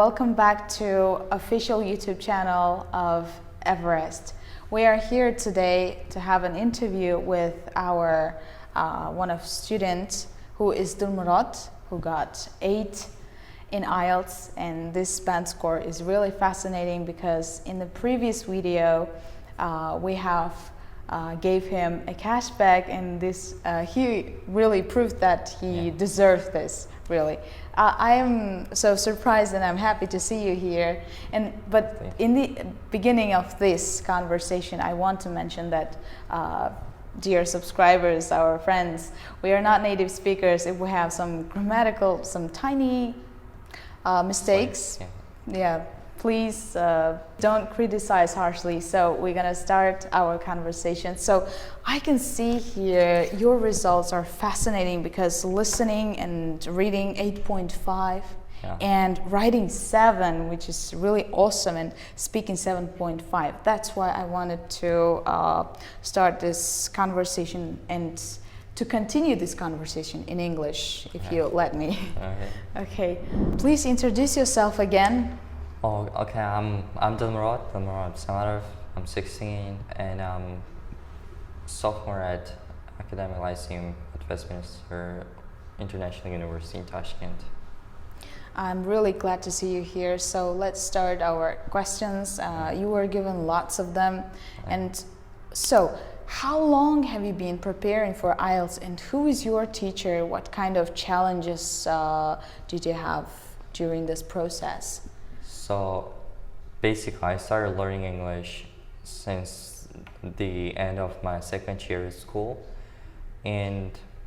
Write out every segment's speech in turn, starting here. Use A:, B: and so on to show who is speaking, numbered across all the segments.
A: welcome back to official YouTube channel of Everest. We are here today to have an interview with our one of students who is Dilmurod, who got 8 in IELTS, and this band score is really fascinating because in the previous video we have gave him a cashback, and this he really proved that he deserved this. Really, I am so surprised and I'm happy to see you here. But in the beginning of this conversation, I want to mention that, dear subscribers, our friends, we are not native speakers. If we have some some tiny mistakes, please don't criticize harshly. So we're gonna start our conversation. So I can see here your results are fascinating because listening and reading 8.5 and writing 7, which is really awesome, and speaking 7.5. That's why I wanted to start this conversation and to continue this conversation in English, if you let me. Okay. Please introduce yourself again.
B: Oh, okay. I'm Dilmurod Samarov. I'm 16 and I'm sophomore at Academic Lyceum at Westminster International University in Tashkent.
A: I'm really glad to see you here. So let's start our questions. You were given lots of them, and so how long have you been preparing for IELTS, and who is your teacher? What kind of challenges did you have during this process?
B: So basically I started learning English since the end of my second year at school,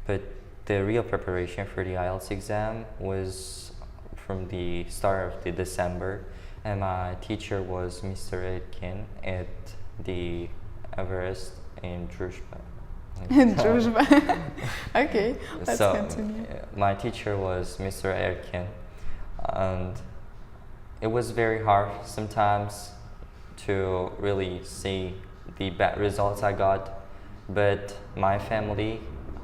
B: but the real preparation for the IELTS exam was from the start of December, and my teacher was Mr. Erkin at the EVEREST in Druzhba.
A: In Druzhba. Okay, let's continue.
B: My teacher was Mr. Erkin, and it was very hard sometimes to really see the bad results I got, but my family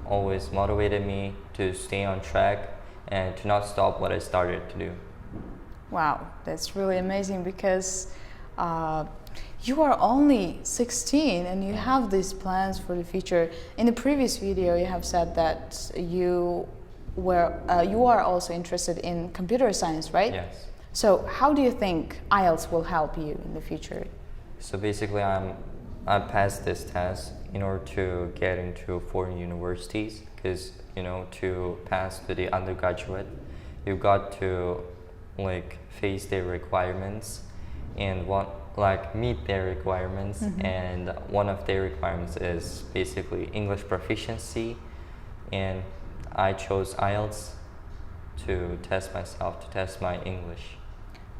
B: always motivated me to stay on track and to not stop what I started to do.
A: Wow, that's really amazing because you are only 16 and you have these plans for the future. In the previous video, you have said that you are also interested in computer science, right?
B: Yes.
A: So how do you think IELTS will help you in the future?
B: So basically I passed this test in order to get into foreign universities, because to pass to the undergraduate you've got to face their requirements and meet their requirements. And one of their requirements is basically English proficiency, and I chose IELTS to test myself, to test my English.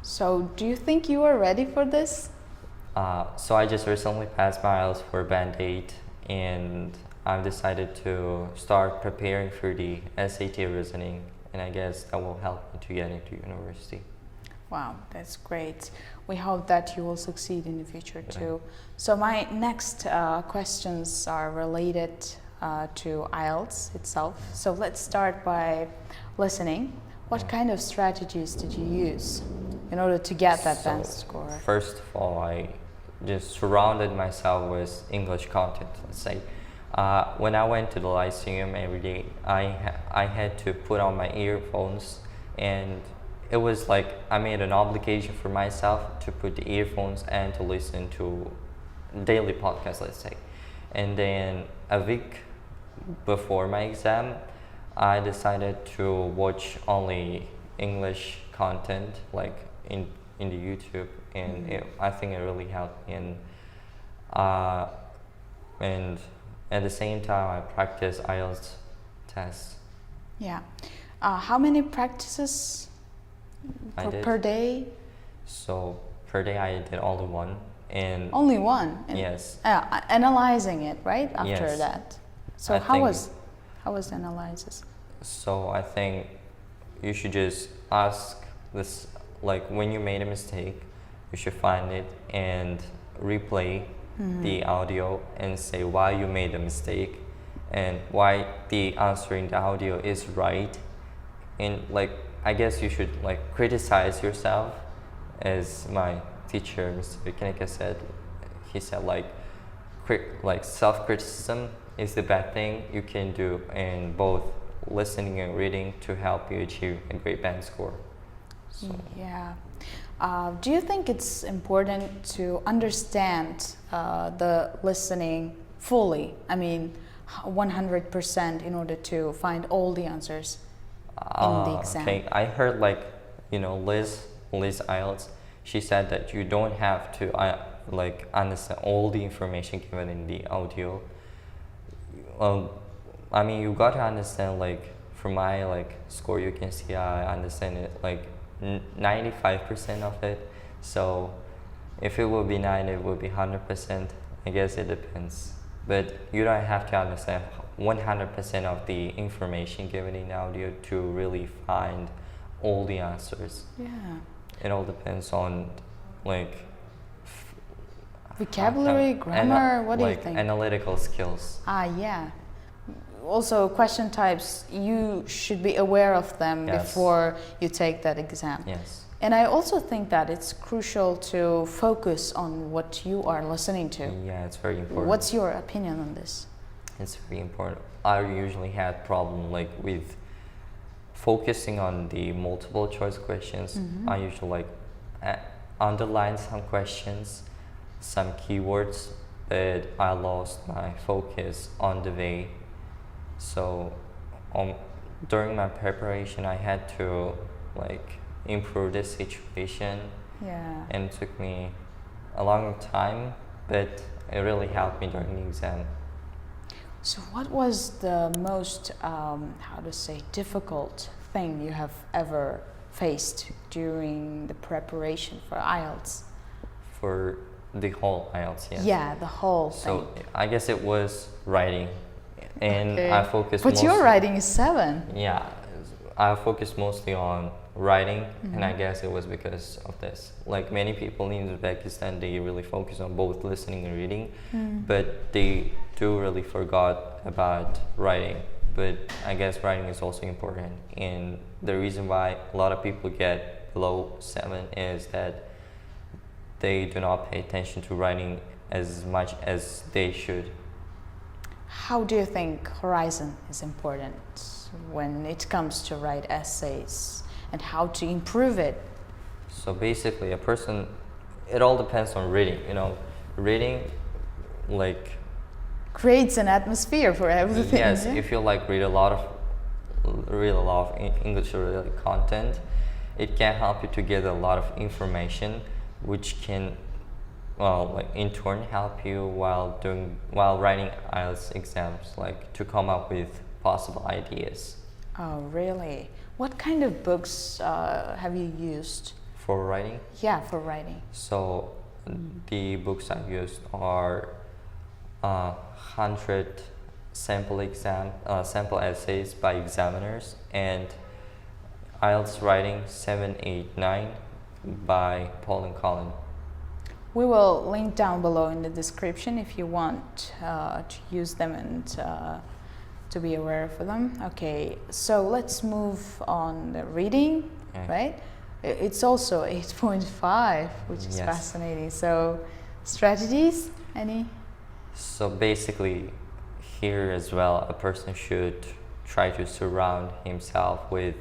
A: So do you think you are ready for this?
B: So I just recently passed my IELTS for Band 8, and I've decided to start preparing for the SAT reasoning, and I guess that will help me to get into university.
A: Wow, that's great. We hope that you will succeed in the future too. So my next questions are related to IELTS itself. So let's start by listening. What kind of strategies did you use in order to get that band score?
B: First of all, I just surrounded myself with English content, let's say. When I went to the Lyceum every day, I had to put on my earphones, and it was like I made an obligation for myself to put the earphones and to listen to daily podcasts, let's say. And then a week before my exam, I decided to watch only English content, in the YouTube, and I think it really helped me. And at the same time, I practiced IELTS tests.
A: Yeah. How many practices per day?
B: So per day, I did only one. And
A: only one? And
B: yes.
A: Analyzing it, right? After that. So how was the analysis?
B: So I think you should just ask this, when you made a mistake, you should find it and replay the audio and say why you made a mistake and why the answer in the audio is right. And I guess you should criticize yourself as my teacher, Mr. Qanday said, he said like self-criticism is the bad thing you can do in both listening and reading to help you achieve a great band score. So.
A: Yeah. Do you think it's important to understand the listening fully? I mean, 100% in order to find all the answers in the exam.
B: Okay, I heard Liz Ielts. She said that you don't have to understand all the information given in the audio. I mean, you got to understand, from my score, you can see I understand it 95% of it. So if it will be 90, it will be 100%. I guess it depends. But you don't have to understand 100% of the information given in audio to really find all the answers.
A: Yeah.
B: It all depends on
A: vocabulary, grammar, what do you think?
B: Analytical skills.
A: Yeah. Also, question types, you should be aware of them before you take that exam.
B: Yes.
A: And I also think that it's crucial to focus on what you are listening to.
B: Yeah, it's very important.
A: What's your opinion on this?
B: It's very important. I usually had problem with focusing on the multiple choice questions. I usually underline some questions, some keywords, but I lost my focus on the way. So during my preparation, I had to improve this situation.
A: Yeah.
B: And it took me a long time, but it really helped me during the exam.
A: So what was the most, difficult thing you have ever faced during the preparation for IELTS?
B: For the whole IELTS, yes.
A: Yeah, the whole thing.
B: So I guess it was writing. And I focused
A: But your writing is 7.
B: Yeah, I focused mostly on writing, and I guess it was because of this. Many people in Uzbekistan, they really focus on both listening and reading, but they do really forgot about writing. But I guess writing is also important, and the reason why a lot of people get below 7 is that they do not pay attention to writing as much as they should.
A: How do you think horizon is important when it comes to write essays, and how to improve it?
B: So basically, it all depends on reading. Reading
A: creates an atmosphere for everything.
B: Yes,
A: yeah?
B: if you read a lot of English related content, it can help you to get a lot of information, which can in turn help you while writing IELTS exams, to come up with possible ideas.
A: Oh, really? What kind of books have you used?
B: For writing?
A: Yeah, for writing.
B: So the books I've used are 100 sample essays by examiners, and IELTS writing 7, 8, 9 by Paul and Colin.
A: We will link down below in the description if you want to use them and to be aware of them. Okay, so let's move on the reading, right? It's also 8.5, which is fascinating. So strategies, any?
B: So basically, here as well, a person should try to surround himself with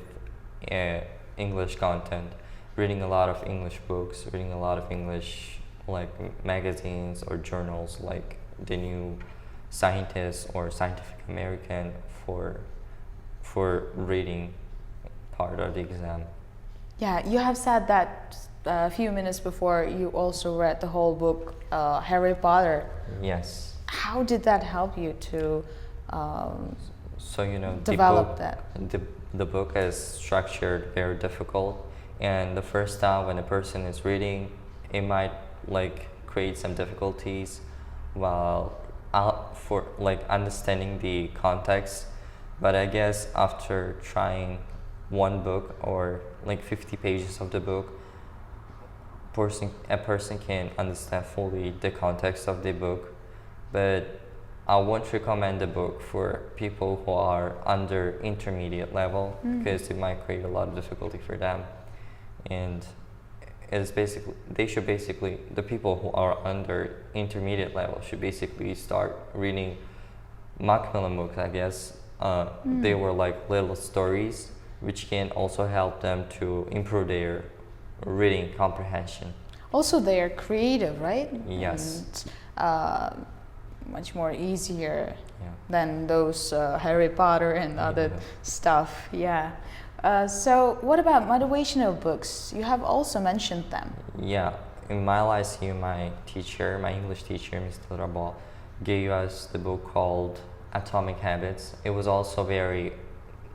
B: English content, reading a lot of English books, reading a lot of English magazines or journals like The New Scientist or Scientific American for reading part of the exam.
A: Yeah, you have said that a few minutes before you also read the whole book, Harry Potter.
B: Yes.
A: How did that help you to develop that?
B: The book is structured very difficult, and the first time when a person is reading, it might create some difficulties while for understanding the context. But I guess after trying one book or 50 pages of the book, a person can understand fully the context of the book. But I won't recommend the book for people who are under intermediate level, because it might create a lot of difficulty for them. And is basically the people who are under intermediate level should basically start reading Macmillan books, I guess. They were like little stories which can also help them to improve their reading comprehension.
A: Also, they are creative, right?
B: Yes.
A: And, much more easier
B: Yeah.
A: than those Harry Potter and other
B: Yeah.
A: stuff. Yeah. So, what about motivational books? You have also mentioned them.
B: Yeah, in my lyceum, my English teacher, Mr. Rabal, gave us the book called Atomic Habits. It was also very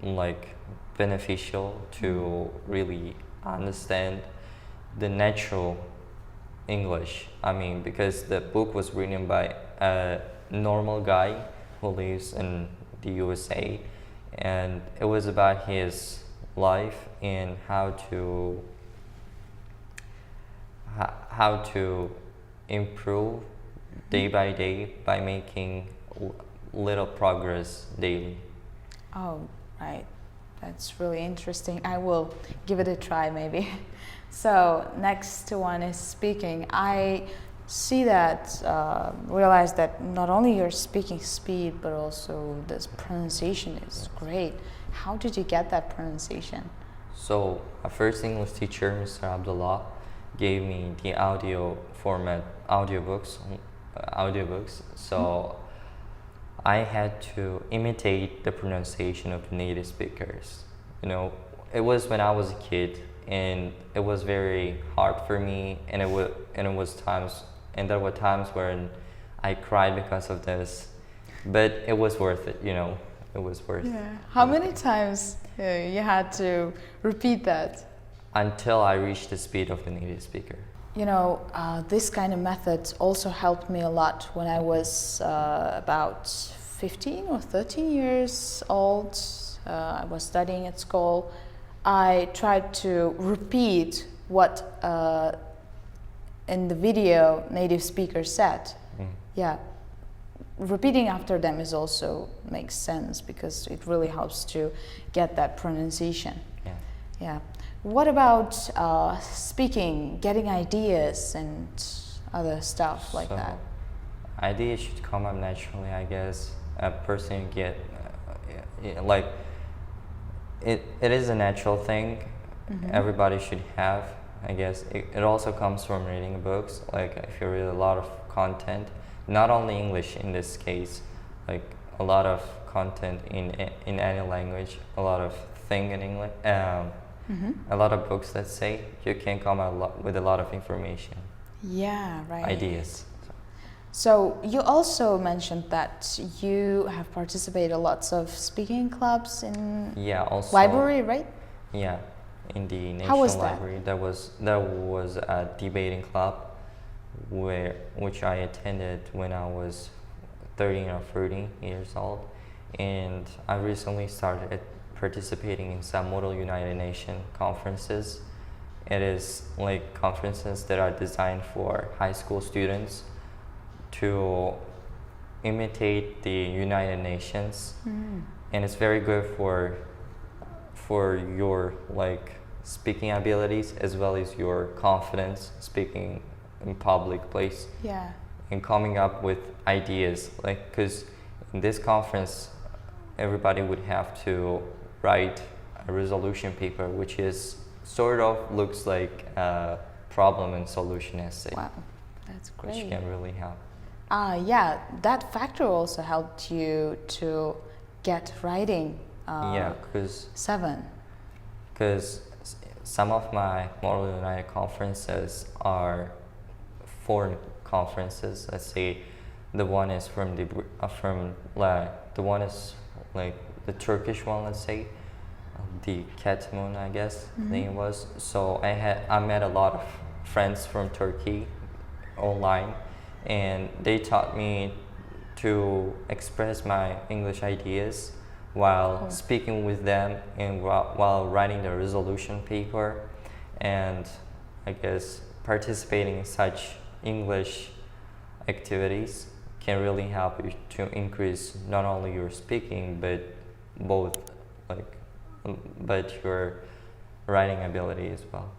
B: like beneficial to really understand the natural English. I mean, because the book was written by a normal guy who lives in the USA, and it was about his life and how to improve day by day by making little progress daily.
A: Oh, right. That's really interesting. I will give it a try maybe. So next one is speaking. I see that, realize that not only your speaking speed, but also this pronunciation is great. How did you get that pronunciation?
B: So my first English teacher, Mr. Abdullah, gave me the audio format audiobooks. So I had to imitate the pronunciation of the native speakers. You know, it was when I was a kid, and it was very hard for me, and there were times when I cried because of this, but it was worth it. You know, it was worth.
A: Yeah. How many times you had to repeat that?
B: Until I reached the speed of the native speaker.
A: You know, this kind of method also helped me a lot when I was about 15 or 13 years old. I was studying at school. I tried to repeat what in the video native speaker said. Yeah, repeating after them is also makes sense because it really helps to get that pronunciation.
B: Yeah.
A: Yeah. What about speaking, getting ideas and other stuff like that?
B: Ideas should come up naturally, I guess. A person get it is a natural thing. Everybody should have, I guess. It also comes from reading books. Like if you read a lot of content, not only English in this case, like a lot of content in any language, a lot of thing in English. A lot of books, let's say, you can come with a lot of information.
A: Yeah, right.
B: Ideas.
A: So you also mentioned that you have participated in lots of speaking clubs in
B: also,
A: library, right?
B: Yeah, in the National
A: How was that?
B: Library. There was a debating club which I attended when I was 13 or 14 years old, and I recently started participating in some Model United Nations conferences. It is like conferences that are designed for high school students to imitate the United Nations, and it's very good for your like speaking abilities as well as your confidence speaking in public place.
A: Yeah.
B: And coming up with ideas, like because in this conference everybody would have to write a resolution paper, which is sort of looks like a problem and solution essay.
A: Wow, that's great.
B: Which can really help.
A: Yeah, that factor also helped you to get writing.
B: Yeah, because
A: 7.
B: Some of my Model United conferences are foreign conferences. Let's say the one is the one is like the Turkish one. Let's say the Katmun, I guess the name was. So I met a lot of friends from Turkey online, and they taught me to express my English ideas while speaking with them and while writing the resolution paper, and I guess participating in such English activities can really help you to increase not only your speaking but your writing ability as well.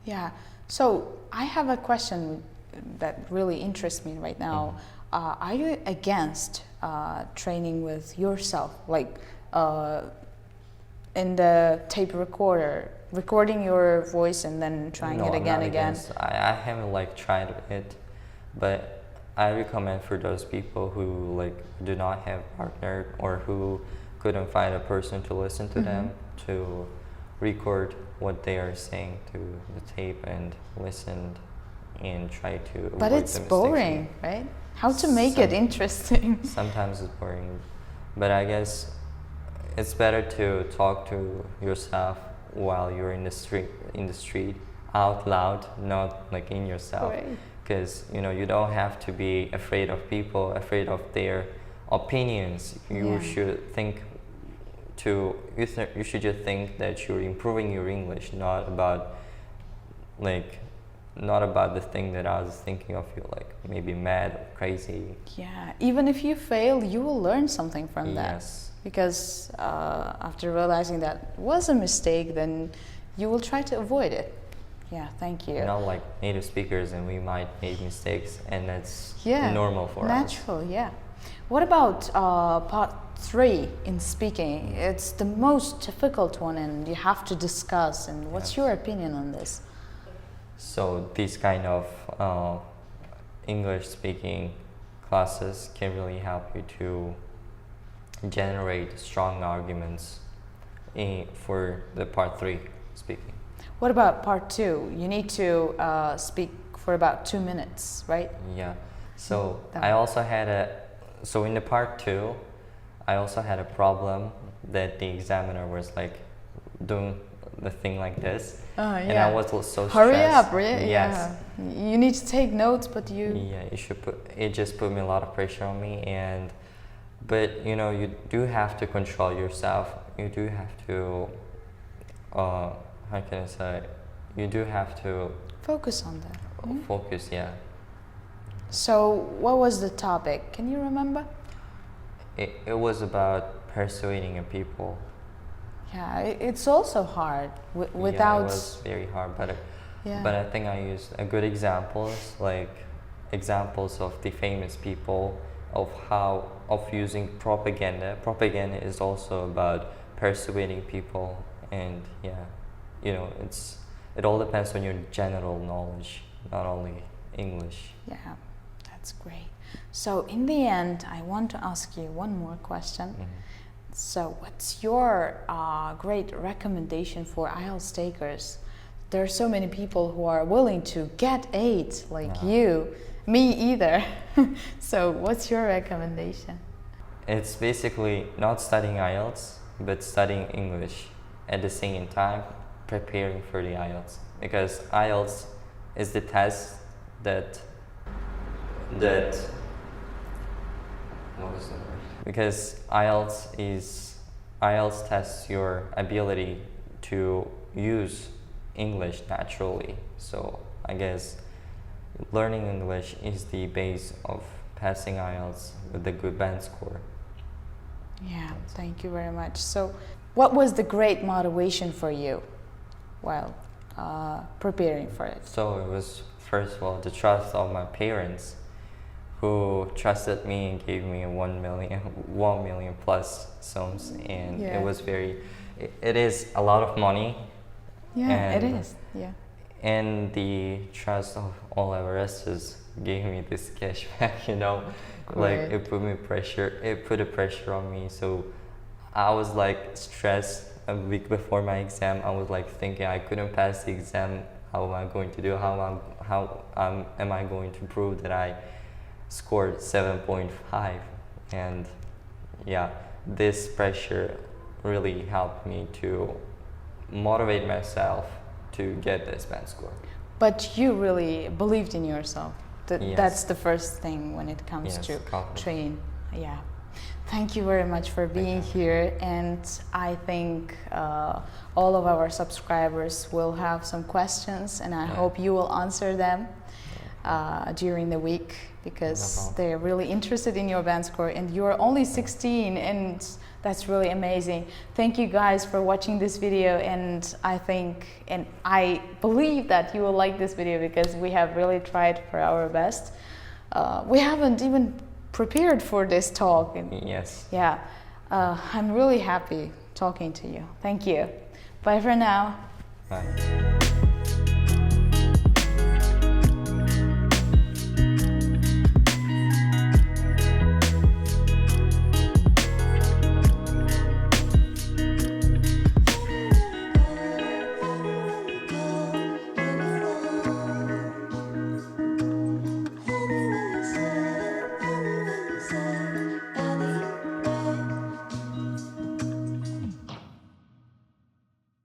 A: Yeah. So I have a question that really interests me right now. Are you against training with yourself, like in the tape recorder, recording your voice and then trying
B: No,
A: it
B: I'm
A: again
B: not
A: and again?
B: against. I haven't like tried it, but I recommend for those people who like do not have a partner or who couldn't find a person to listen to them, to record what they are saying to the tape and listen and try to avoid
A: But it's
B: the mistakes.
A: boring, right? How to make it interesting?
B: Sometimes it's boring, but I guess it's better to talk to yourself while you're in the street out loud, not like in yourself.
A: Right.
B: Because you don't have to be afraid of people, afraid of their opinions. You should think you should just think that you're improving your English, not about the thing that I was thinking of you, like maybe mad or crazy.
A: Yeah, even if you fail, you will learn something from that.
B: Yes.
A: Because after realizing that was a mistake, then you will try to avoid it. Yeah, thank you.
B: We're not like native speakers and we might make mistakes, and that's normal for us.
A: Natural, yeah. What about part 3 in speaking? It's the most difficult one and you have to discuss. And what's your opinion on this?
B: So these kind of English speaking classes can really help you to generate strong arguments for the part 3 speaking.
A: What about part 2? You need to speak for about 2 minutes, right?
B: Yeah. So I also had so in the part 2, I also had a problem that the examiner was like doing the thing like this. And I was so stressed.
A: Hurry up, right?
B: Yes.
A: Yeah. You need to take notes, but you...
B: Yeah, it just put me a lot of pressure on me, but you do have to control yourself. You do have to, how can I say, you do have to
A: focus on that.
B: Focus, yeah.
A: So what was the topic? Can you remember?
B: It was about persuading people.
A: Yeah, it's also hard without...
B: Yeah, it was very hard, but I think I used a good examples, like examples of the famous people, of using propaganda. Propaganda is also about persuading people, and it all depends on your general knowledge, not only English.
A: Yeah, that's great. So in the end, I want to ask you one more question. So what's your great recommendation for IELTS takers? There are so many people who are willing to get 8 like you, me either. So what's your recommendation?
B: It's basically not studying IELTS, but studying English at the same time, preparing for the IELTS. Because IELTS is the test that what was the word? Because IELTS tests your ability to use English naturally. So I guess learning English is the base of passing IELTS with a good band score.
A: Yeah, thank you very much. So what was the great motivation for you while preparing for it?
B: So it was, first of all, the trust of my parents, who trusted me and gave me 1 million plus sums, and it is a lot of money.
A: Yeah, it is. Yeah.
B: And the trust of all EVERESTers gave me this cash back, like it put a pressure on me. So I was like stressed a week before my exam. I was like thinking I couldn't pass the exam. How am I going to do? How am I going to prove that I scored 7.5? And yeah, this pressure really helped me to motivate myself to get this band score.
A: But you really believed in yourself.
B: Yes.
A: That's the first thing when it comes to train. Yeah. Thank you very much for being here, and I think all of our subscribers will have some questions, and I hope you will answer them. during the week,
B: No
A: because
B: problem.
A: they're really interested in your band score, and you're only 16, and that's really amazing. Thank you guys for watching this video, and I think and I believe that you will like this video, because we have really tried for our best. We haven't even prepared for this talk, and
B: Yes.
A: yeah, I'm really happy talking to you. Thank you. Bye for now.
B: Bye.